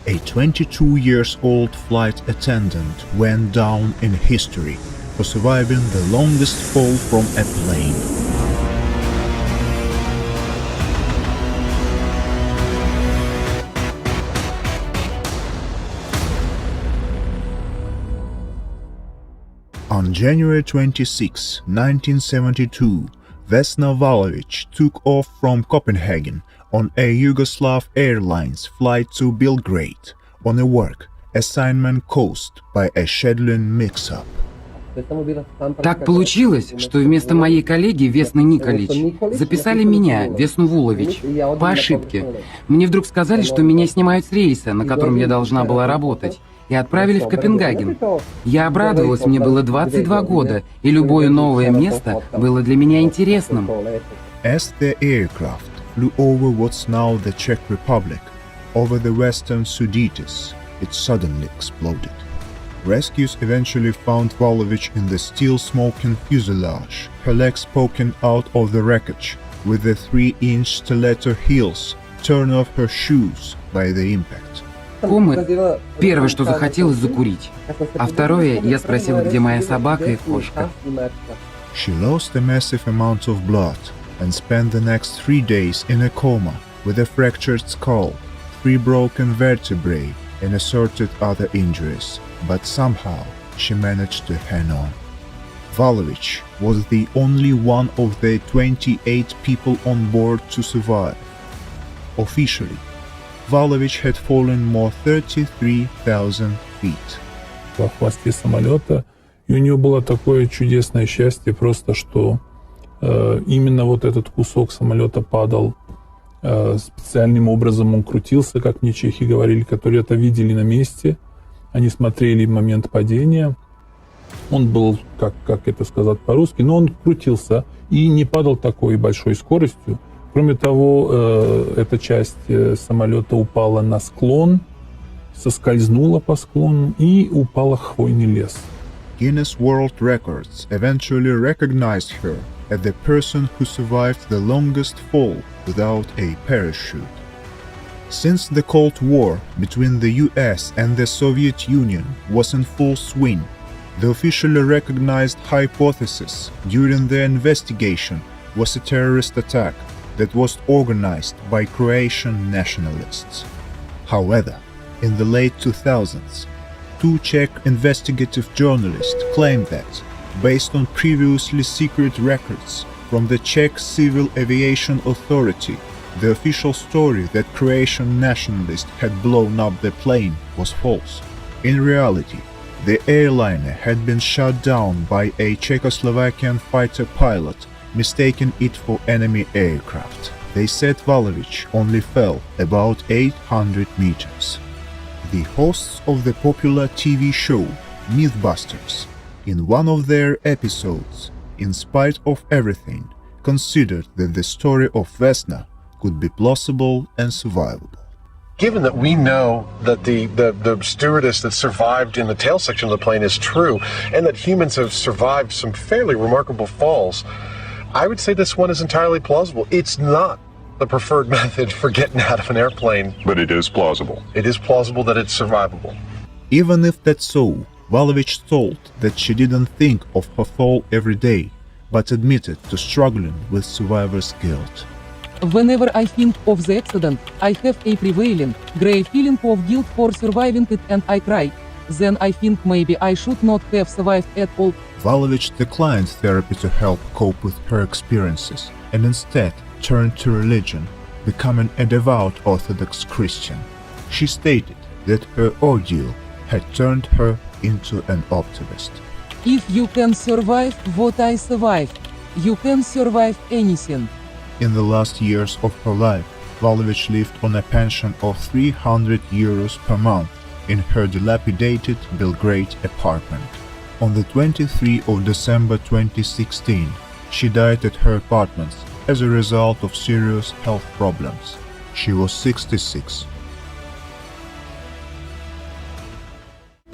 A 22-year-old flight attendant went down in history for surviving the longest fall from a plane. On January 26, 1972, Vesna Vulović took off from Copenhagen on a Yugoslav Airlines flight to Belgrade on a work assignment caused by a scheduling mix-up. Так получилось, что вместо моей коллеги Весны Николич записали меня, Весну Vulović, по ошибке. Мне вдруг сказали, что меня снимают с рейса, на котором я должна была работать, и отправили в Копенгаген. Я обрадовалась, мне было 22 года, и любое новое место было для меня интересным. As the aircraft flew over what's now the Czech Republic, over the western Sudetes, it suddenly exploded. Rescues eventually found Vulović in the steel-smoking fuselage, her legs poking out of the wreckage, with the 3-inch stiletto heels torn off her shoes by the impact. Комы. Первое, что захотелось, закурить. А второе, я спросила, где моя собака и кошка. She lost a massive amount of blood and spent the next 3 days in a coma with a fractured skull, 3 broken vertebrae and assorted other injuries, but somehow she managed to hang on. Vulović was the only one of the 28 people on board to survive. Officially, Vulović had fallen more 33,000 feet. Во хвосте самолета, и у нее было такое чудесное счастье, просто что именно вот этот кусок самолета падал специальным образом, он крутился, как мне чехи говорили, которые это видели на месте, они смотрели момент падения, он был, как это сказать по-русски, но он крутился и не падал такой большой скоростью. Кроме того, эта часть самолета упала на склон, соскользнула по склону и упала в хвойный лес. Guinness World Records eventually recognized her as the person who survived the longest fall without a parachute. Since the Cold War between the US and the Soviet Union was in full swing, the officially recognized hypothesis during the investigation was a terrorist attack that was organized by Croatian nationalists. However, in the late 2000s, 2 Czech investigative journalists claimed that, based on previously secret records from the Czech Civil Aviation Authority, the official story that Croatian nationalists had blown up the plane was false. In reality, the airliner had been shot down by a Czechoslovakian fighter pilot, mistaking it for enemy aircraft. They said Vulović only fell about 800 meters. The hosts of the popular TV show Mythbusters, in one of their episodes, in spite of everything, considered that the story of Vesna could be plausible and survivable. Given that we know that the stewardess that survived in the tail section of the plane is true, and that humans have survived some fairly remarkable falls, I would say this one is entirely plausible. It's not the preferred method for getting out of an airplane. But it is plausible. It is plausible that it's survivable. Even if that's so, Vulović told that she didn't think of her fall every day, but admitted to struggling with survivor's guilt. Whenever I think of the accident, I have a prevailing, grave feeling of guilt for surviving it and I cry. Then I think maybe I should not have survived at all. Vulović declined therapy to help cope with her experiences and instead turned to religion, becoming a devout Orthodox Christian. She stated that her ordeal had turned her into an optimist. If you can survive what I survived, you can survive anything. In the last years of her life, Vulović lived on a pension of 300 euros per month in her dilapidated Belgrade apartment. On the 23rd of December 2016, she died at her apartments as a result of serious health problems. She was 66.